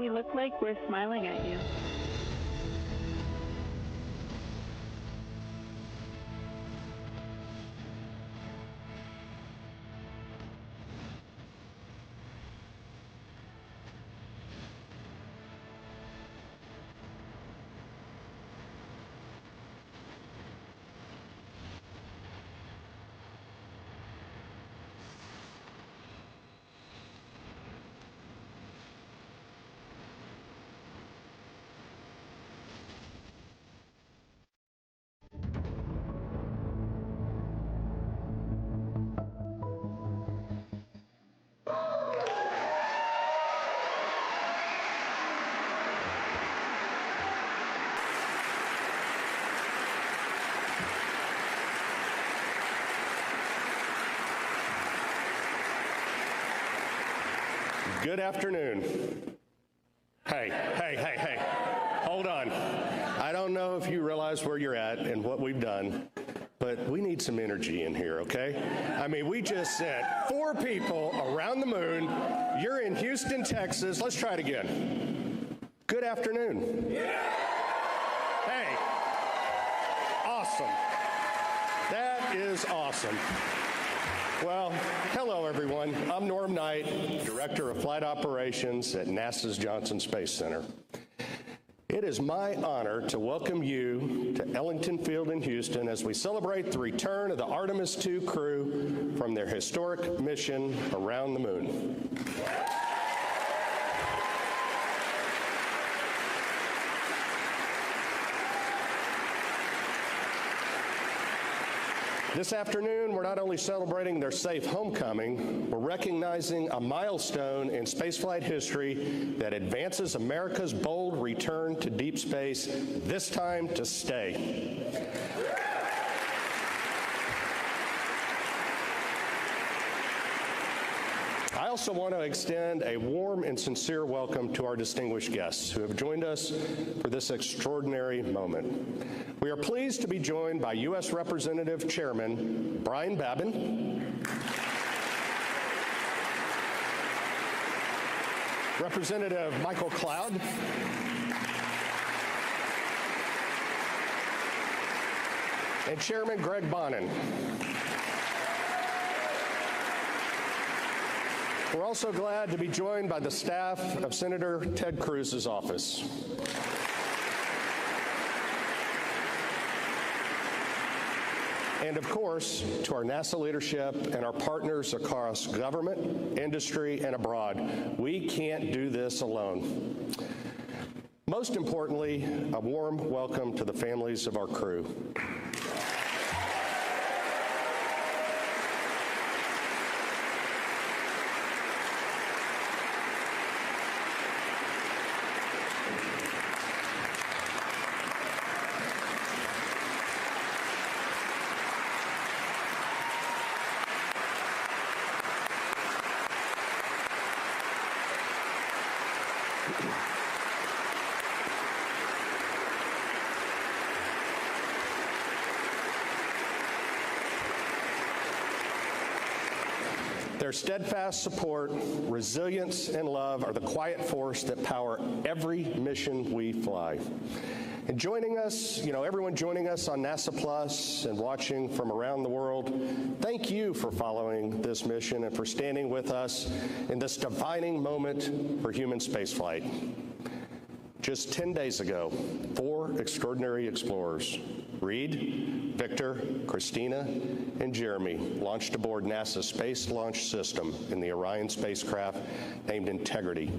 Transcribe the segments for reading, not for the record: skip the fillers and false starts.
we look like we're smiling at you. Good afternoon. Hey, hold on. I don't know if you realize where you're at and what we've done, but we need some energy in here, okay? I mean, we just sent 4 people around the moon. You're in Houston, Texas. Let's try it again. Good afternoon. Hey, awesome. That is awesome. Well, hello everyone. I'm Norm Knight, Director of Flight Operations at NASA's Johnson Space Center. It is my honor to welcome you to Ellington Field in Houston as we celebrate the return of the Artemis II crew from their historic mission around the moon. This afternoon, we're not only celebrating their safe homecoming, we're recognizing a milestone in spaceflight history that advances America's bold return to deep space, this time to stay. I also want to extend a warm and sincere welcome to our distinguished guests who have joined us for this extraordinary moment. We are pleased to be joined by U.S. Representative Chairman Brian Babin, Representative Michael Cloud, and Chairman Greg Bonin. We're also glad to be joined by the staff of Senator Ted Cruz's office. And of course, to our NASA leadership and our partners across government, industry, and abroad, we can't do this alone. Most importantly, a warm welcome to the families of our crew. Their steadfast support, resilience, and love are the quiet force that power every mission we fly. And joining us, everyone joining us on NASA Plus and watching from around the world, thank you for following this mission and for standing with us in this defining moment for human spaceflight. Just 10 days ago, 4 extraordinary explorers, Reed, Victor, Christina, and Jeremy, launched aboard NASA's Space Launch System in the Orion spacecraft named Integrity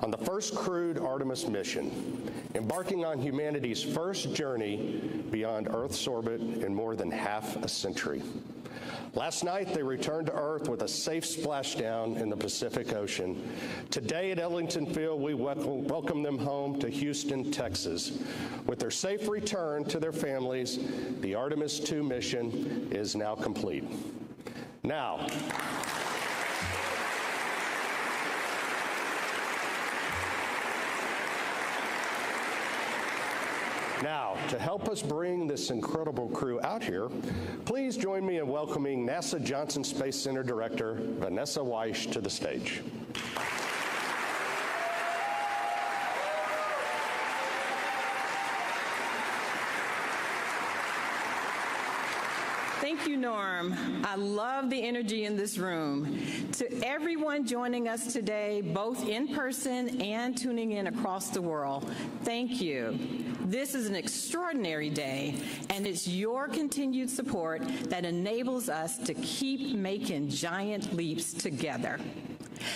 on the first crewed Artemis mission, embarking on humanity's first journey beyond Earth's orbit in more than half a century. Last night, they returned to Earth with a safe splashdown in the Pacific Ocean. Today at Ellington Field, we welcome them home to Houston, Texas. With their safe return to their families, the Artemis II mission is now complete. Now, to help us bring this incredible crew out here, please join me in welcoming NASA Johnson Space Center Director Vanessa Weish to the stage. Thank you, Norm. I love the energy in this room. To everyone joining us today, both in person and tuning in across the world, thank you. This is an extraordinary day, and it's your continued support that enables us to keep making giant leaps together.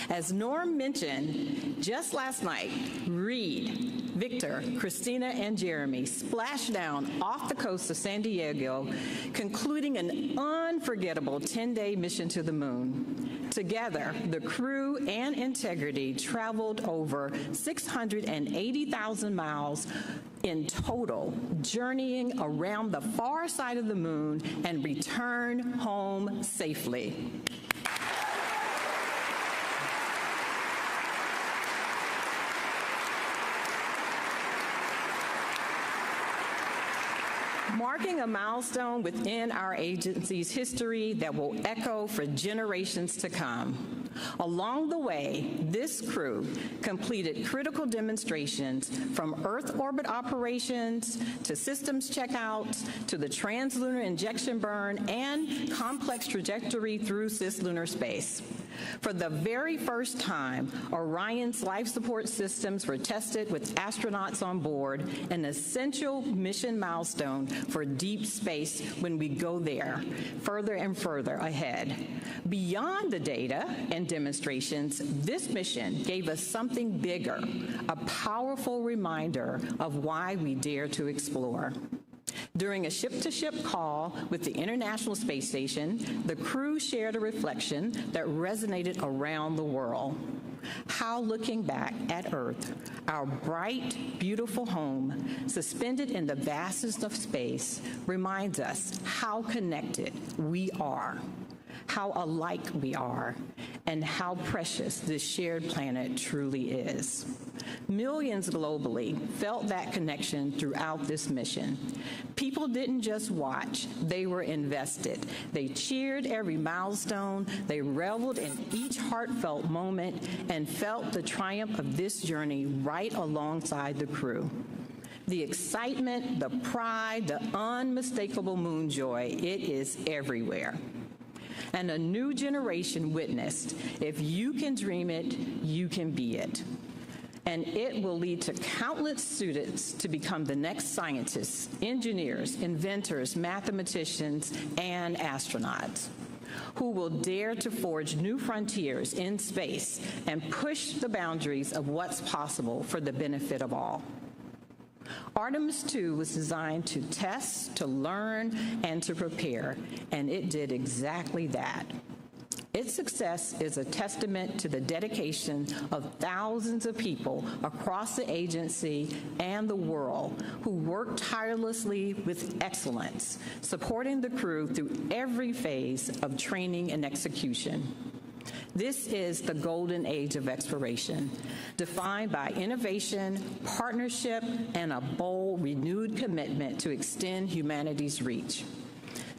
As Norm mentioned, just last night, Reed, Victor, Christina, and Jeremy splashed down off the coast of San Diego, concluding an unforgettable 10-day mission to the moon. Together, the crew and Integrity traveled over 680,000 miles in total, journeying around the far side of the moon and returned home safely. Marking a milestone within our agency's history that will echo for generations to come. Along the way, this crew completed critical demonstrations from Earth orbit operations to systems checkouts to the translunar injection burn and complex trajectory through cislunar space. For the very first time, Orion's life support systems were tested with astronauts on board, an essential mission milestone for deep space when we go there, further and further ahead. Beyond the data and demonstrations, this mission gave us something bigger, a powerful reminder of why we dare to explore. During a ship-to-ship call with the International Space Station, the crew shared a reflection that resonated around the world. How looking back at Earth, our bright, beautiful home, suspended in the vastness of space, reminds us how connected we are, how alike we are, and how precious this shared planet truly is. Millions globally felt that connection throughout this mission. People didn't just watch, they were invested. They cheered every milestone, they reveled in each heartfelt moment, and felt the triumph of this journey right alongside the crew. The excitement, the pride, the unmistakable moon joy, it is everywhere. And a new generation witnessed, if you can dream it, you can be it. And it will lead to countless students to become the next scientists, engineers, inventors, mathematicians, and astronauts, who will dare to forge new frontiers in space and push the boundaries of what's possible for the benefit of all. Artemis II was designed to test, to learn, and to prepare, and it did exactly that. Its success is a testament to the dedication of thousands of people across the agency and the world who worked tirelessly with excellence, supporting the crew through every phase of training and execution. This is the golden age of exploration, defined by innovation, partnership, and a bold, renewed commitment to extend humanity's reach.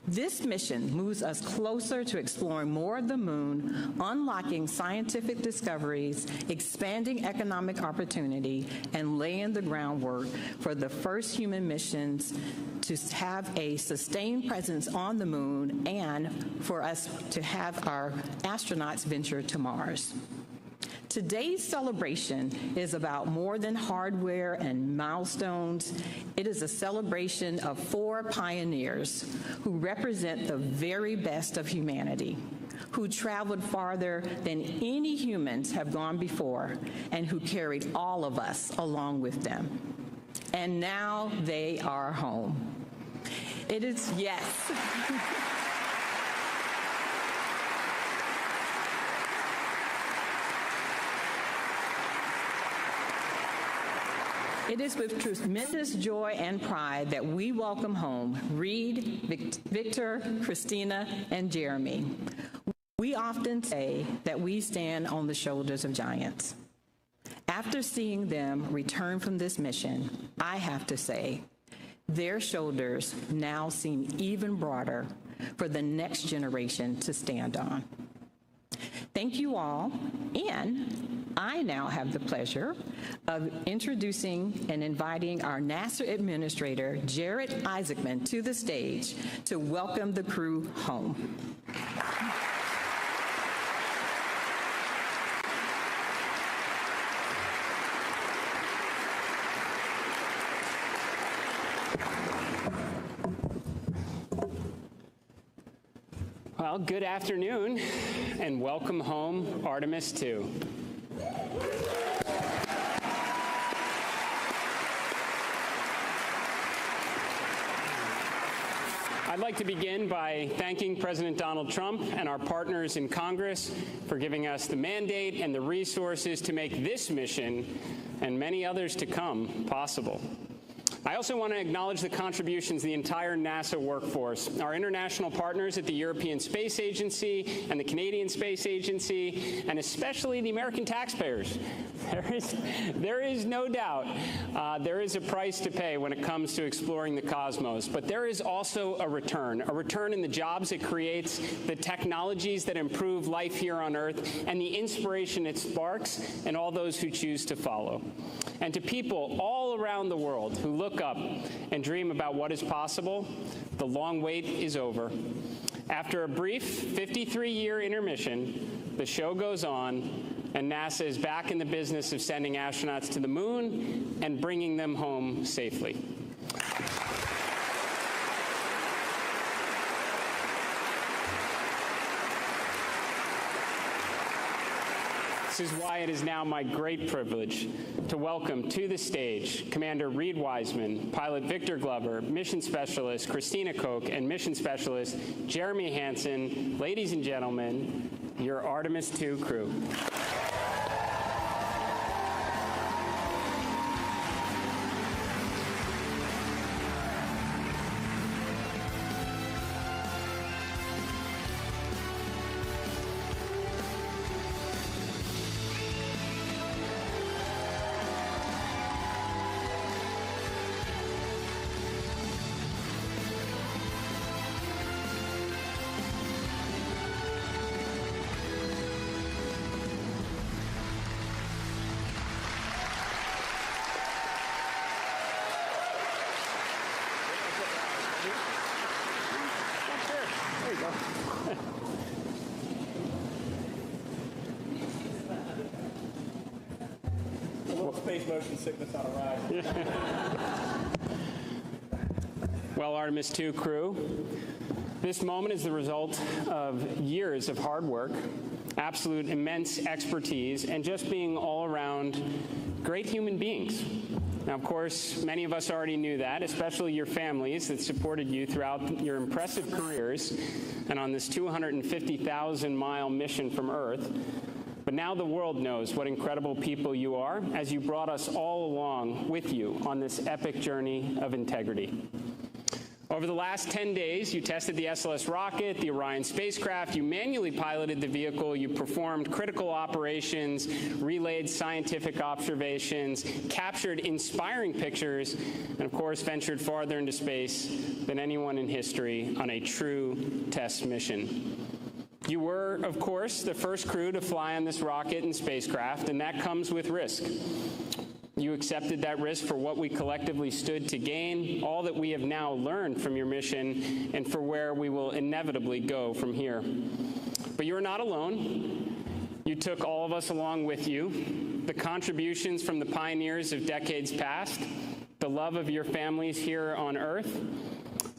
This mission moves us closer to exploring more of the moon, unlocking scientific discoveries, expanding economic opportunity, and laying the groundwork for the first human missions to have a sustained presence on the moon and for us to have our astronauts venture to Mars. Today's celebration is about more than hardware and milestones. It is a celebration of 4 pioneers who represent the very best of humanity, who traveled farther than any humans have gone before, and who carried all of us along with them. And now they are home. It is, yes. It is with tremendous joy and pride that we welcome home Reed, Victor, Christina, and Jeremy. We often say that we stand on the shoulders of giants. After seeing them return from this mission, I have to say, their shoulders now seem even broader for the next generation to stand on. Thank you all, and I now have the pleasure of introducing and inviting our NASA Administrator, Jared Isaacman, to the stage to welcome the crew home. Well, good afternoon, and welcome home, Artemis II. I'd like to begin by thanking President Donald Trump and our partners in Congress for giving us the mandate and the resources to make this mission, and many others to come, possible. I also want to acknowledge the contributions of the entire NASA workforce, our international partners at the European Space Agency and the Canadian Space Agency, and especially the American taxpayers. There is no doubt there is a price to pay when it comes to exploring the cosmos, but there is also a return in the jobs it creates, the technologies that improve life here on Earth, and the inspiration it sparks in all those who choose to follow. And to people all around the world who look up and dream about what is possible, the long wait is over. After a brief 53-year intermission, the show goes on, and NASA is back in the business of sending astronauts to the moon and bringing them home safely. This is why it is now my great privilege to welcome to the stage Commander Reed Wiseman, Pilot Victor Glover, Mission Specialist Christina Koch, and Mission Specialist Jeremy Hansen. Ladies and gentlemen, your Artemis II crew. Space motion sickness on a ride. Well, Artemis II crew, this moment is the result of years of hard work, absolute immense expertise, and just being all around great human beings. Now, of course, many of us already knew that, especially your families that supported you throughout your impressive careers and on this 250,000-mile mission from Earth. But now the world knows what incredible people you are as you brought us all along with you on this epic journey of integrity. Over the last 10 days, you tested the SLS rocket, the Orion spacecraft, you manually piloted the vehicle, you performed critical operations, relayed scientific observations, captured inspiring pictures, and of course ventured farther into space than anyone in history on a true test mission. You were, of course, the first crew to fly on this rocket and spacecraft, and that comes with risk. You accepted that risk for what we collectively stood to gain, all that we have now learned from your mission, and for where we will inevitably go from here. But you're not alone. You took all of us along with you, the contributions from the pioneers of decades past, the love of your families here on Earth,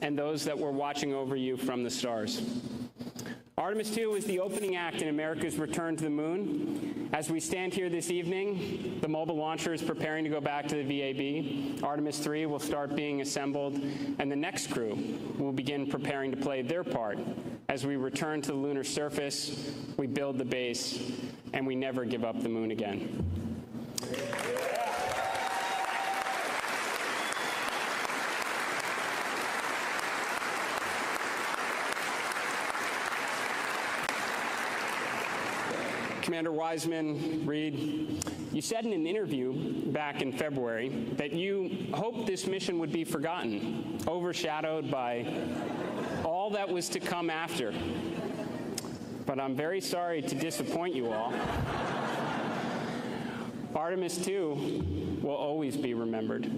and those that were watching over you from the stars. Artemis II was the opening act in America's return to the moon. As we stand here this evening, the mobile launcher is preparing to go back to the VAB. Artemis III will start being assembled, and the next crew will begin preparing to play their part as we return to the lunar surface, we build the base, and we never give up the moon again. Commander Wiseman, Reed, you said in an interview back in February that you hoped this mission would be forgotten, overshadowed by all that was to come after. But I'm very sorry to disappoint you all. Artemis II will always be remembered.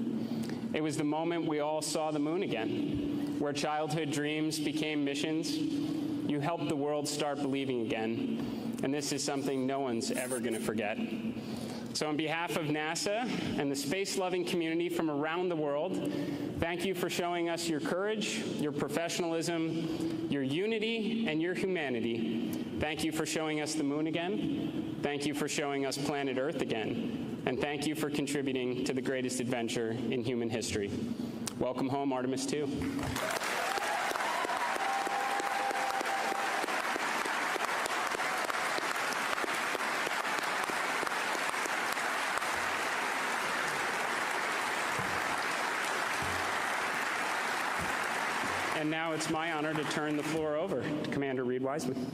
It was the moment we all saw the moon again, where childhood dreams became missions. You helped the world start believing again, and this is something no one's ever going to forget. So on behalf of NASA and the space-loving community from around the world, thank you for showing us your courage, your professionalism, your unity, and your humanity. Thank you for showing us the moon again. Thank you for showing us planet Earth again. And thank you for contributing to the greatest adventure in human history. Welcome home, Artemis II. And now it's my honor to turn the floor over to Commander Reed Wiseman.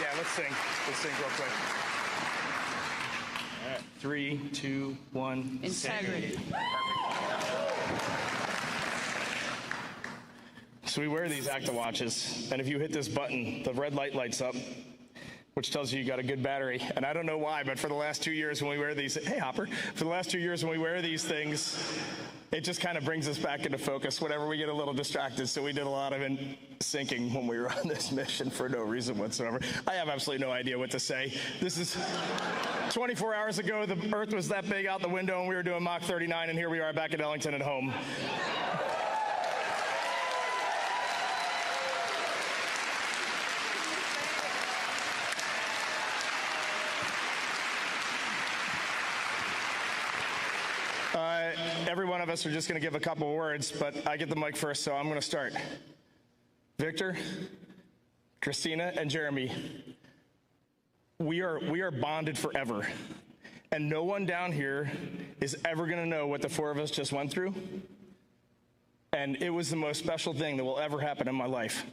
Yeah, let's sing. Let's sing real quick. All right, 3, 2, 1. Integrity. So we wear these Acta watches, and if you hit this button, the red light lights up, which tells you got a good battery. And I don't know why, but for the last 2 years when we wear these, hey Hopper, for the last 2 years when we wear these things, it just kind of brings us back into focus whenever we get a little distracted. So we did a lot of syncing when we were on this mission for no reason whatsoever. I have absolutely no idea what to say. This is 24 hours ago, the Earth was that big out the window and we were doing Mach 39, and here we are back at Ellington at home. Every one of us are just going to give a couple of words, but I get the mic first, so I'm going to start. Victor, Christina, and Jeremy, we are bonded forever, and no one down here is ever going to know what the four of us just went through, and it was the most special thing that will ever happen in my life.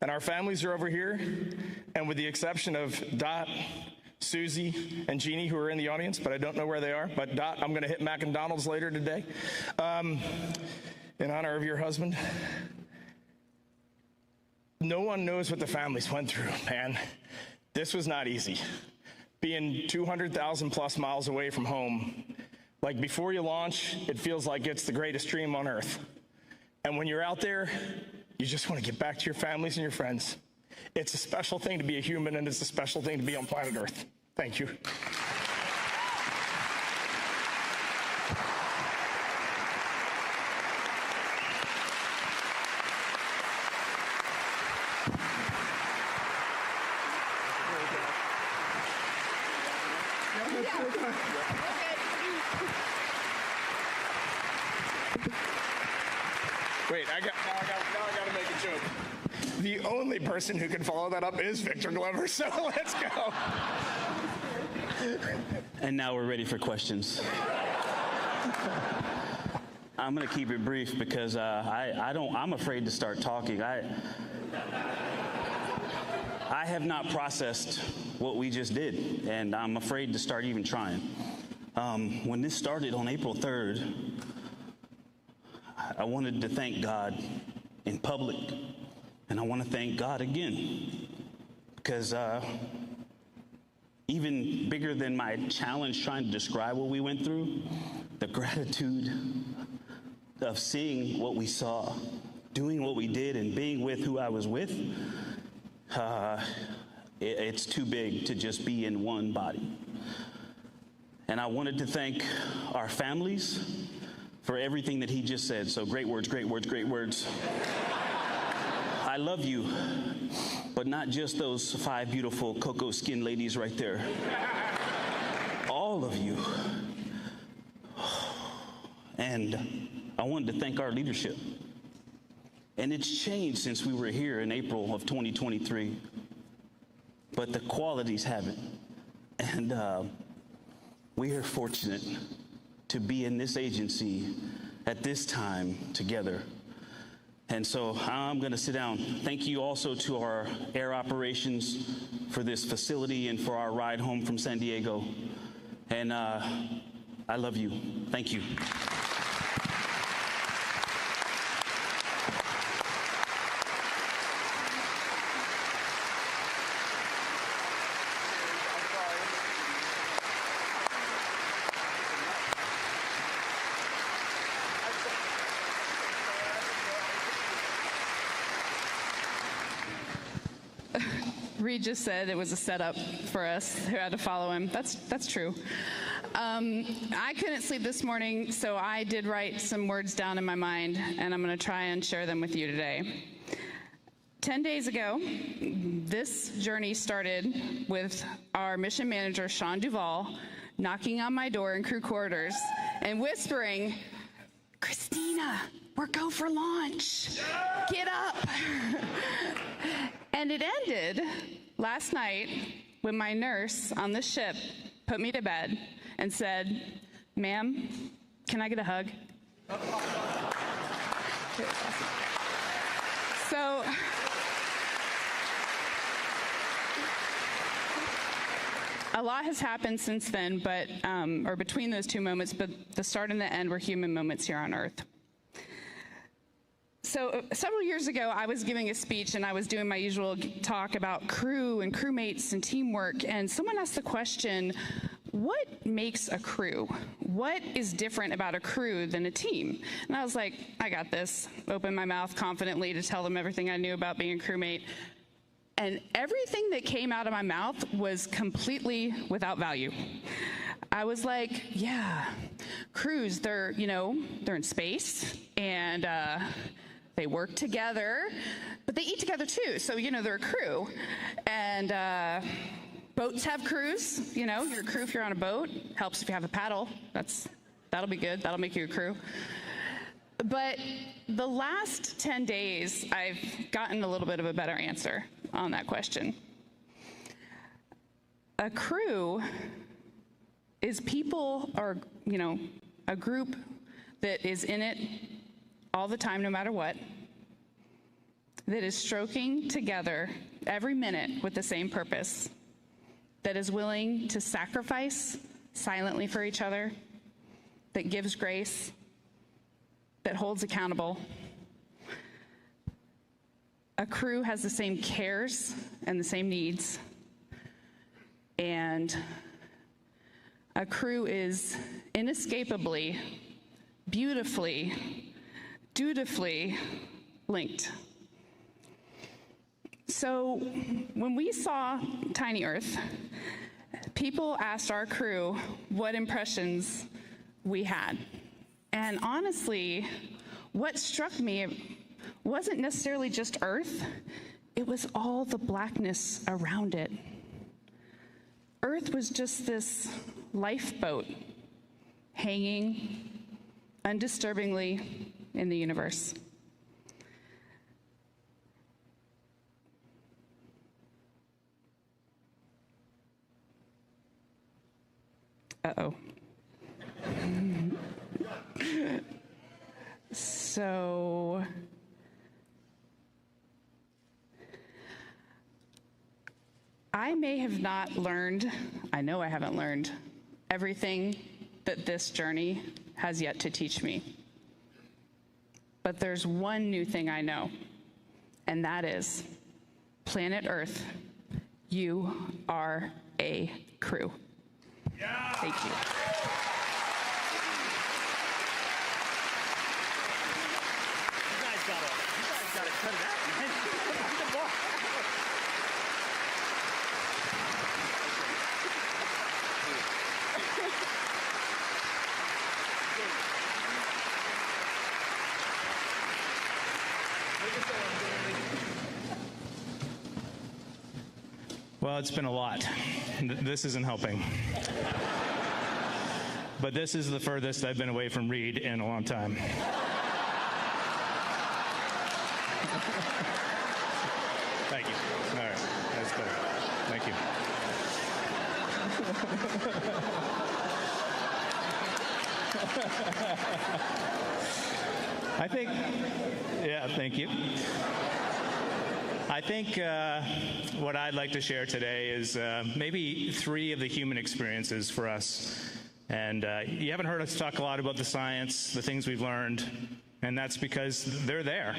And our families are over here, and with the exception of Dot, Susie, and Jeannie, who are in the audience, but I don't know where they are. But Dot, I'm going to hit McDonald's later today in honor of your husband. No one knows what the families went through, man. This was not easy. Being 200,000 plus miles away from home, like before you launch, it feels like it's the greatest dream on Earth. And when you're out there, you just want to get back to your families and your friends. It's a special thing to be a human, and it's a special thing to be on planet Earth. Thank you. Wait, now I got to make a joke. The only person who can follow that up is Victor Glover, so let's go. And now we're ready for questions. I'm going to keep it brief because I'm afraid to start talking. I have not processed what we just did, and I'm afraid to start even trying. When this started on April 3rd, I wanted to thank God in public. And I want to thank God again, because even bigger than my challenge trying to describe what we went through, the gratitude of seeing what we saw, doing what we did, and being with who I was with, it's too big to just be in one body. And I wanted to thank our families for everything that he just said. So great words, great words, great words. I love you, but not just those 5 beautiful cocoa skin ladies right there. All of you. And I wanted to thank our leadership. And it's changed since we were here in April of 2023. But the qualities haven't. And we are fortunate to be in this agency at this time together. And so I'm going to sit down. Thank you also to our air operations for this facility and for our ride home from San Diego. And I love you. Thank you. Reed just said it was a setup for us who had to follow him. That's true. I couldn't sleep this morning, so I did write some words down in my mind, and I'm going to try and share them with you today. 10 days ago, this journey started with our mission manager, Sean Duvall, knocking on my door in crew quarters and whispering, "Christina, we're go for launch. Get up." And it ended last night when my nurse on the ship put me to bed and said, "Ma'am, can I get a hug?" So, a lot has happened since then, but or between those two moments, but the start and the end were human moments here on Earth. So several years ago, I was giving a speech, and I was doing my usual talk about crew and crewmates and teamwork, and someone asked the question, what makes a crew? What is different about a crew than a team? And I was like, I got this. Opened my mouth confidently to tell them everything I knew about being a crewmate. And everything that came out of my mouth was completely without value. I was like, yeah, crews, they're in space, and they work together, but they eat together too. So, they're a crew. And boats have crews. You're a crew if you're on a boat. Helps if you have a paddle. That'll be good. That'll make you a crew. But the last 10 days, I've gotten a little bit of a better answer on that question. A crew is people, or, a group that is in it all the time, no matter what, that is stroking together every minute with the same purpose, that is willing to sacrifice silently for each other, that gives grace, that holds accountable. A crew has the same cares and the same needs, and a crew is inescapably, beautifully, dutifully linked. So when we saw Tiny Earth, people asked our crew what impressions we had. And honestly, what struck me wasn't necessarily just Earth, it was all the blackness around it. Earth was just this lifeboat hanging undisturbingly in the universe. Uh-oh. So, I may have not learned, I know I haven't learned, everything that this journey has yet to teach me. But there's one new thing I know, and that is, planet Earth, you are a crew. Yeah. Thank you. You guys gotta cut it out, man. Well, it's been a lot. This isn't helping. But this is the furthest I've been away from Reed in a long time. Thank you. All right, that's better. Thank you. Thank you. I think what I'd like to share today is maybe 3 of the human experiences for us. And you haven't heard us talk a lot about the science, the things we've learned, and that's because they're there,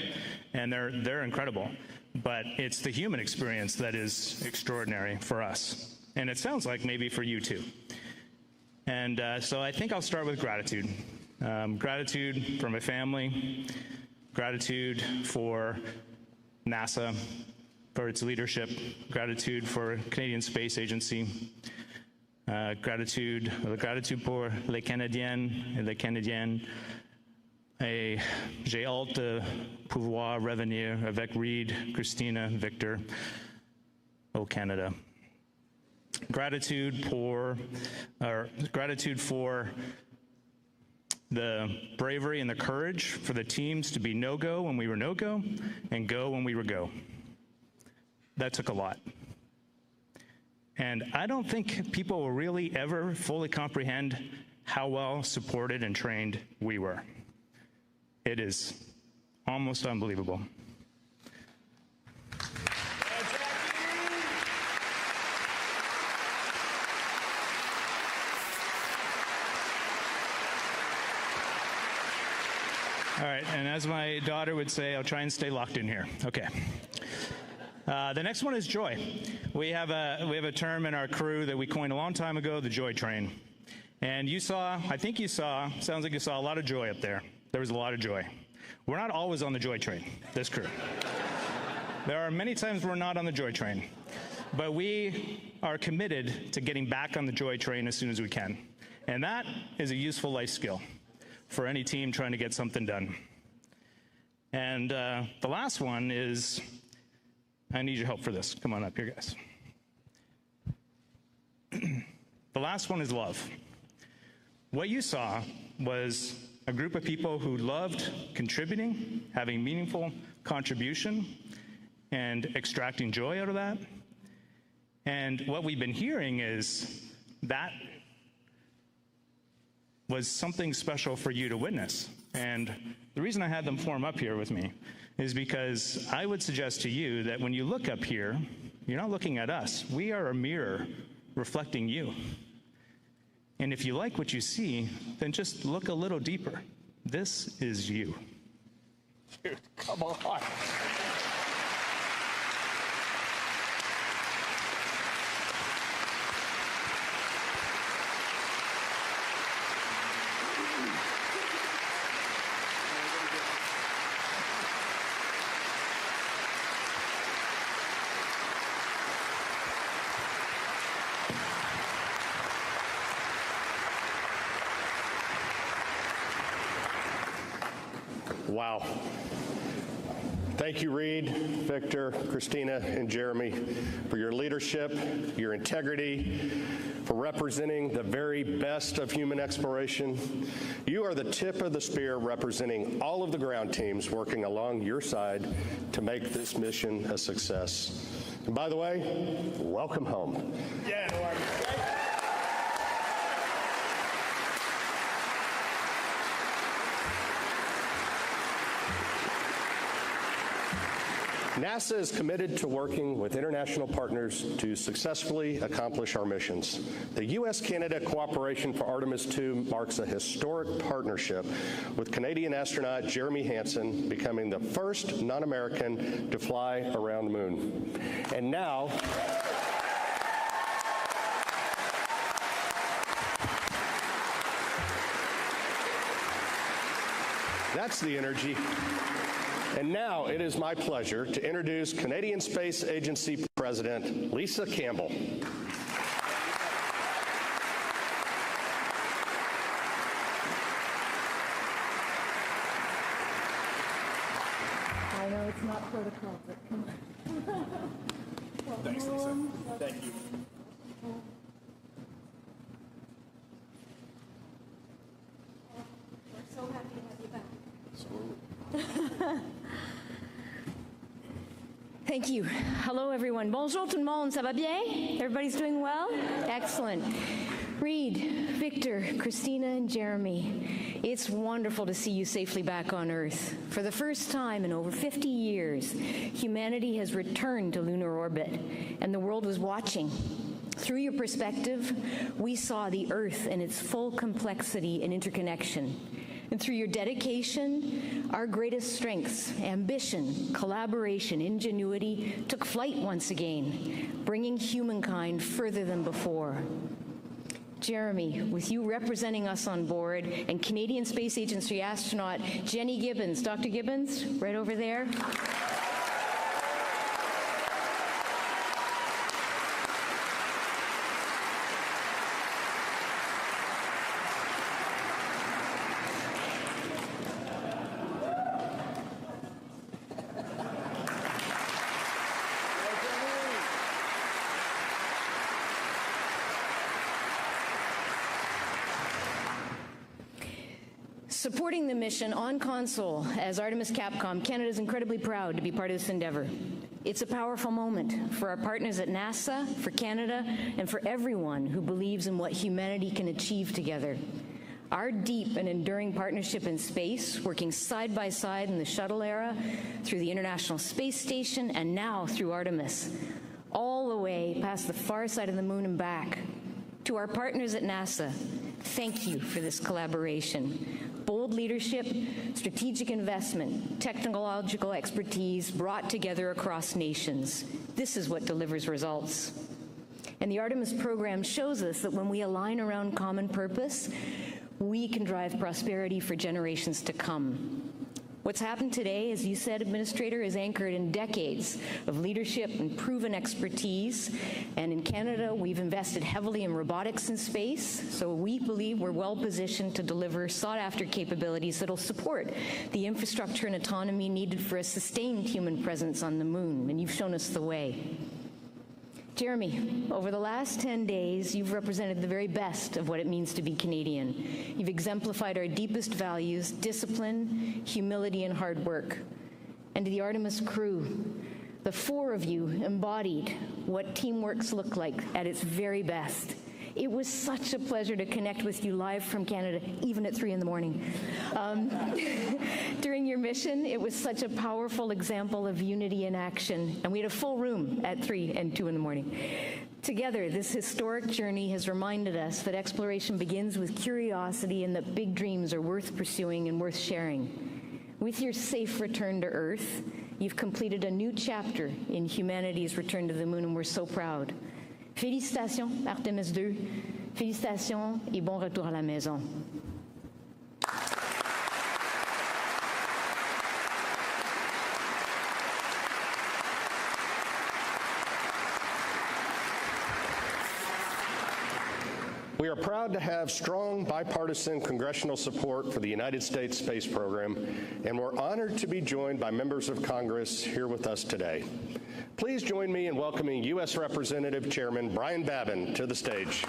and they're incredible. But it's the human experience that is extraordinary for us. And it sounds like maybe for you too. And so I think I'll start with gratitude. Gratitude for my family, gratitude for NASA, for its leadership, gratitude for Canadian Space Agency, gratitude pour les Canadiennes et les Canadiens, et j'ai hâte de pouvoir revenir avec Reed, Christina, Victor au Canada. Gratitude for the bravery and the courage for the teams to be no-go when we were no-go and go when we were go. That took a lot. And I don't think people will really ever fully comprehend how well supported and trained we were. It is almost unbelievable. All right, and as my daughter would say, I'll try and stay locked in here. Okay. The next one is joy. We have a term in our crew that we coined a long time ago, the joy train. And I think you saw, sounds like you saw a lot of joy up there. There was a lot of joy. We're not always on the joy train, this crew. There are many times we're not on the joy train, but we are committed to getting back on the joy train as soon as we can. And that is a useful life skill for any team trying to get something done. And the last one is, I need your help for this. Come on up here, guys. The last one is love. What you saw was a group of people who loved contributing, having meaningful contribution, and extracting joy out of that. And what we've been hearing is that was something special for you to witness. And the reason I had them form up here with me is because I would suggest to you that when you look up here, you're not looking at us. We are a mirror reflecting you. And if you like what you see, then just look a little deeper. This is you. Dude, come on. Wow. Thank you, Reed, Victor, Christina, and Jeremy, for your leadership, your integrity, for representing the very best of human exploration. You are the tip of the spear representing all of the ground teams working along your side to make this mission a success. And by the way, welcome home. Yeah, NASA is committed to working with international partners to successfully accomplish our missions. The U.S.-Canada cooperation for Artemis II marks a historic partnership, with Canadian astronaut Jeremy Hansen becoming the first non-American to fly around the moon. And now, that's the energy. And now it is my pleasure to introduce Canadian Space Agency President Lisa Campbell. I know it's not protocol, but come on. Thanks, Lisa. Thank you. We're so happy to have you back. Thank you. Hello, everyone. Bonjour tout le monde. Ça va bien? Everybody's doing well? Excellent. Reed, Victor, Christina, and Jeremy, it's wonderful to see you safely back on Earth. For the first time in over 50 years, humanity has returned to lunar orbit, and the world was watching. Through your perspective, we saw the Earth in its full complexity and interconnection. And through your dedication, our greatest strengths, ambition, collaboration, ingenuity, took flight once again, bringing humankind further than before. Jeremy, with you representing us on board, and Canadian Space Agency astronaut Jenny Gibbons. Dr. Gibbons, right over there. Supporting the mission on console as Artemis Capcom, Canada is incredibly proud to be part of this endeavor. It's a powerful moment for our partners at NASA, for Canada, and for everyone who believes in what humanity can achieve together. Our deep and enduring partnership in space, working side by side in the shuttle era, through the International Space Station, and now through Artemis, all the way past the far side of the moon and back. To our partners at NASA, thank you for this collaboration. Bold leadership, strategic investment, technological expertise brought together across nations. This is what delivers results. And the Artemis program shows us that when we align around common purpose, we can drive prosperity for generations to come. What's happened today, as you said, Administrator, is anchored in decades of leadership and proven expertise. And in Canada, we've invested heavily in robotics in space, so we believe we're well positioned to deliver sought-after capabilities that'll support the infrastructure and autonomy needed for a sustained human presence on the moon, and you've shown us the way. Jeremy, over the last 10 days, you've represented the very best of what it means to be Canadian. You've exemplified our deepest values, discipline, humility, and hard work. And to the Artemis crew, the four of you embodied what teamworks look like at its very best. It was such a pleasure to connect with you live from Canada, even at 3 in the morning. During your mission, it was such a powerful example of unity in action, and we had a full room at 3 and 2 in the morning. Together, this historic journey has reminded us that exploration begins with curiosity and that big dreams are worth pursuing and worth sharing. With your safe return to Earth, you've completed a new chapter in humanity's return to the moon, and we're so proud. Félicitations, Artemis II. Félicitations et bon retour à la maison. We are proud to have strong bipartisan congressional support for the United States space program, and we're honored to be joined by members of Congress here with us today. Please join me in welcoming U.S. Representative Chairman Brian Babin to the stage.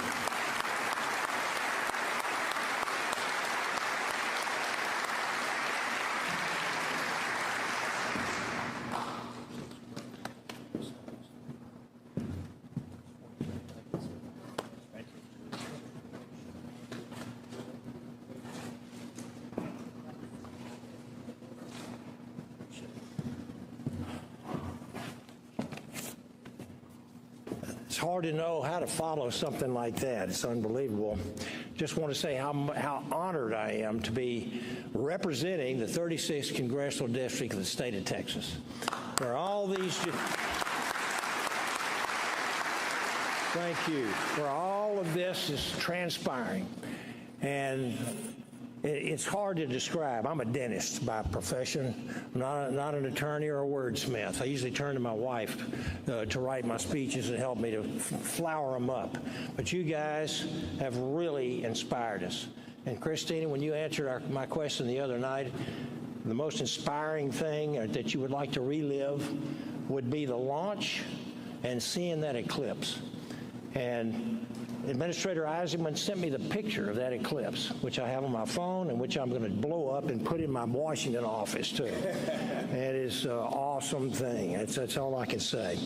It's hard to know how to follow something like that. It's unbelievable. Just want to say how honored I am to be representing the 36th Congressional District of the state of Texas, where all these... Thank you. Where all of this is transpiring. And it's hard to describe. I'm a dentist by profession, not an attorney or a wordsmith. I usually turn to my wife to write my speeches and help me to flower them up. But you guys have really inspired us. And Christina, when you answered my question the other night, the most inspiring thing that you would like to relive would be the launch and seeing that eclipse. And Administrator Eisenman sent me the picture of that eclipse, which I have on my phone and which I'm going to blow up and put in my Washington office, too. It is an awesome thing. That's all I can say.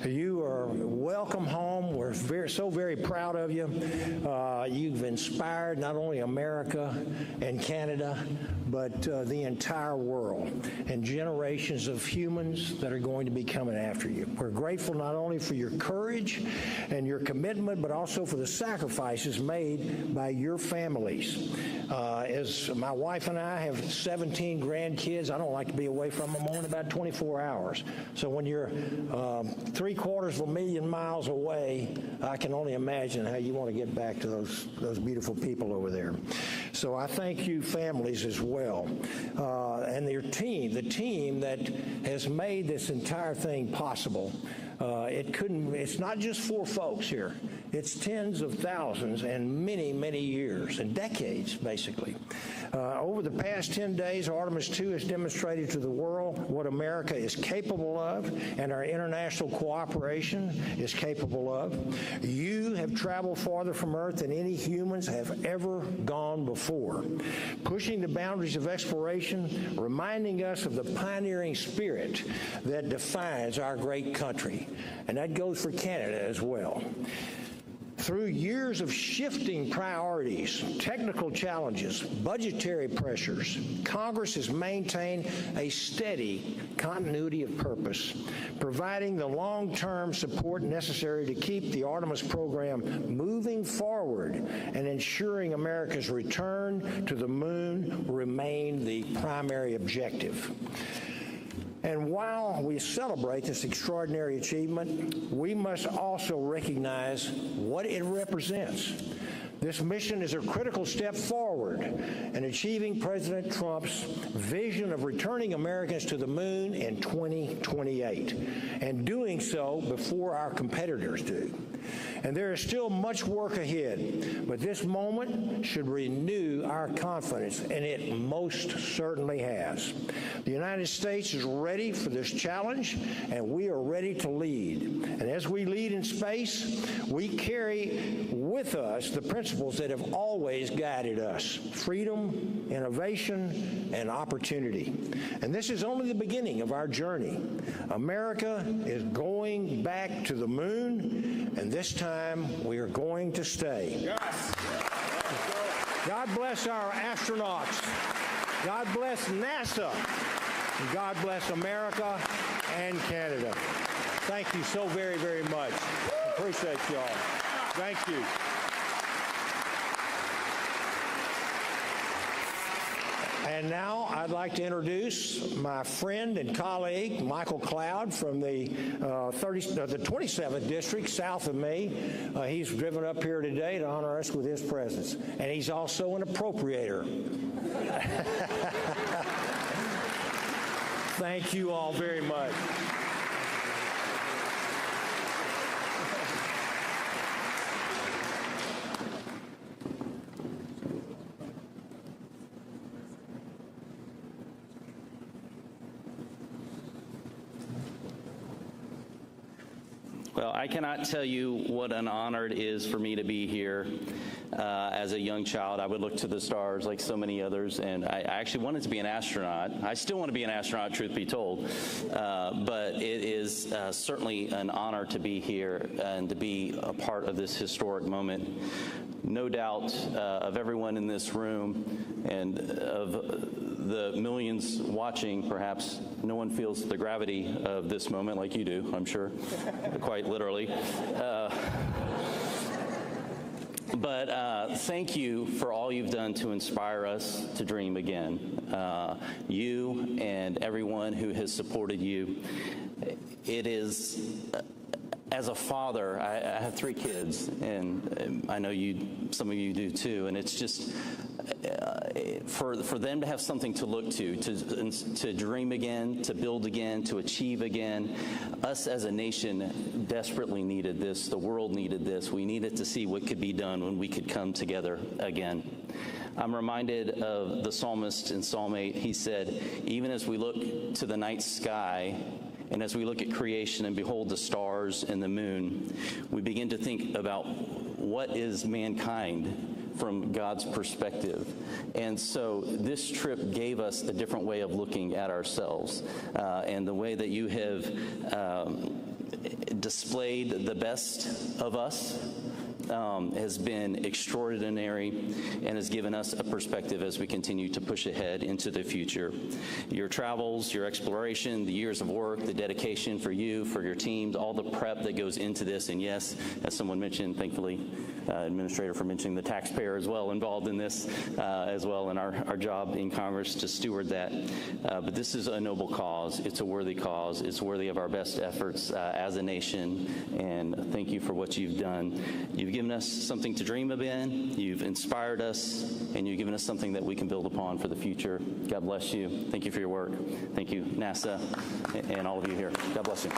You are welcome home. We're so very proud of you. You've inspired not only America and Canada, but the entire world and generations of humans that are going to be coming after you. We're grateful not only for your courage and your commitment, but also for the sacrifices made by your families. As my wife and I have 17 grandkids, I don't like to be away from them more than about 24 hours. So when you're 750,000 miles away, I can only imagine how you want to get back to those beautiful people over there. So I thank you families as well. And your team, the team that has made this entire thing possible. It's not just 4 folks here. It's tens of thousands and many, many years and decades, basically. Over the past 10 days, Artemis II has demonstrated to the world what America is capable of and our international cooperation is capable of. You have traveled farther from Earth than any humans have ever gone gone before, pushing the boundaries of exploration, reminding us of the pioneering spirit that defines our great country. And that goes for Canada as well. Through years of shifting priorities, technical challenges, budgetary pressures, Congress has maintained a steady continuity of purpose, providing the long-term support necessary to keep the Artemis program moving forward and ensuring America's return to the moon remain the primary objective. And while we celebrate this extraordinary achievement, we must also recognize what it represents. This mission is a critical step forward in achieving President Trump's vision of returning Americans to the moon in 2028, and doing so before our competitors do. And there is still much work ahead, but this moment should renew our confidence, and it most certainly has. The United States is ready for this challenge, and we are ready to lead. And as we lead in space, we carry with us the principles that have always guided us: freedom, innovation, and opportunity. And this is only the beginning of our journey. America is going back to the moon, and this time we are going to stay. Yes. God bless our astronauts. God bless NASA. And God bless America and Canada. Thank you so very, very much. Appreciate you all. Thank you. And now I'd like to introduce my friend and colleague, Michael Cloud, from the 27th District, south of me. He's driven up here today to honor us with his presence. And he's also an appropriator. Thank you all very much. Well, I cannot tell you what an honor it is for me to be here. As a young child, I would look to the stars like so many others, and I actually wanted to be an astronaut. I still want to be an astronaut, truth be told, but it is certainly an honor to be here and to be a part of this historic moment. No doubt of everyone in this room and of the millions watching, perhaps no one feels the gravity of this moment like you do, I'm sure, quite literally. But thank you for all you've done to inspire us to dream again. You and everyone who has supported you. It is, as a father, I have 3 kids, and I know some of you do too, and it's just, for them to have something to look to dream again, to build again, to achieve again. Us as a nation desperately needed this. The world needed this. We needed to see what could be done when we could come together again. I'm reminded of the psalmist in Psalm 8. He said, even as we look to the night sky, and as we look at creation and behold the stars and the moon, we begin to think about what is mankind from God's perspective. And so this trip gave us a different way of looking at ourselves. And the way that you have displayed the best of us has been extraordinary and has given us a perspective as we continue to push ahead into the future. Your travels, your exploration, the years of work, the dedication for you, for your teams, all the prep that goes into this, and yes, as someone mentioned, thankfully, Administrator for mentioning the taxpayer as well involved in this as well, in our job in Congress to steward that. But this is a noble cause. It's a worthy cause. It's worthy of our best efforts as a nation, and thank you for what you've done. You've given us something to dream of in, you've inspired us, and you've given us something that we can build upon for the future. God bless you. Thank you for your work. Thank you, NASA, and all of you here. God bless you.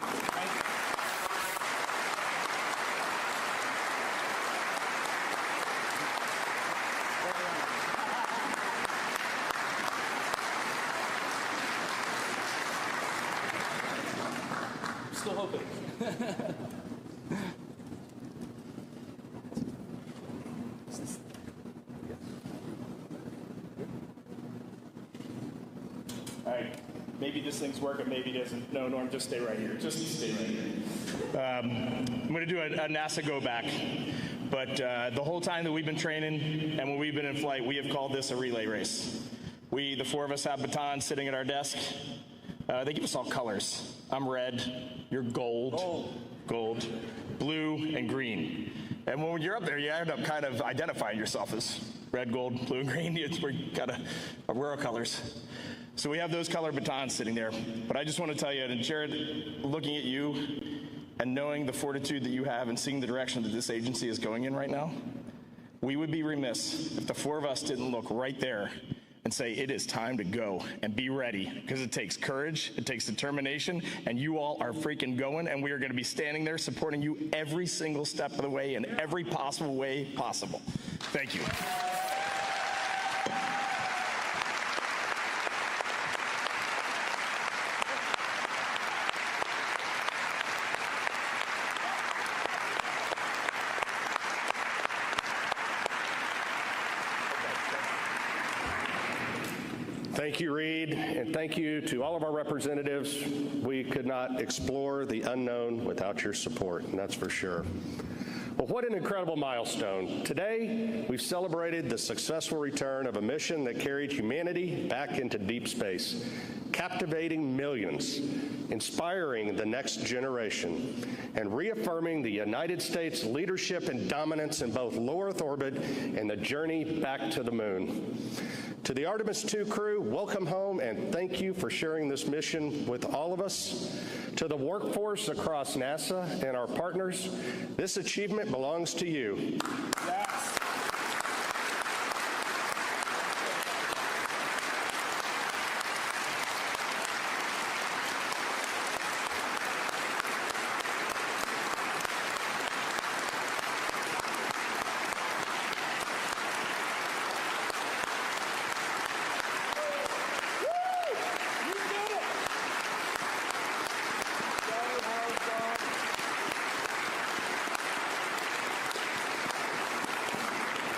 Still hoping. All right. Maybe this thing's working, maybe it isn't. No, Norm, just stay right here. Just stay right here. I'm going to do a NASA go back. But the whole time that we've been training and when we've been in flight, we have called this a relay race. We, the four of us, have batons sitting at our desk. They give us all colors. I'm red, you're gold, blue, and green. And when you're up there, you end up kind of identifying yourself as red, gold, blue, and green. We're our colors. So we have those color batons sitting there. But I just want to tell you, and Jared, looking at you and knowing the fortitude that you have and seeing the direction that this agency is going in right now, we would be remiss if the four of us didn't look right there and say, it is time to go and be ready, because it takes courage, it takes determination, and you all are freaking going, and we are going to be standing there supporting you every single step of the way in every possible way possible. Thank you. Thank you, Reed, and thank you to all of our representatives. We could not explore the unknown without your support, and that's for sure. Well, what an incredible milestone. Today, we've celebrated the successful return of a mission that carried humanity back into deep space, captivating millions, inspiring the next generation, and reaffirming the United States' leadership and dominance in both low Earth orbit and the journey back to the moon. To the Artemis II crew, welcome home, and thank you for sharing this mission with all of us. To the workforce across NASA and our partners, this achievement belongs to you.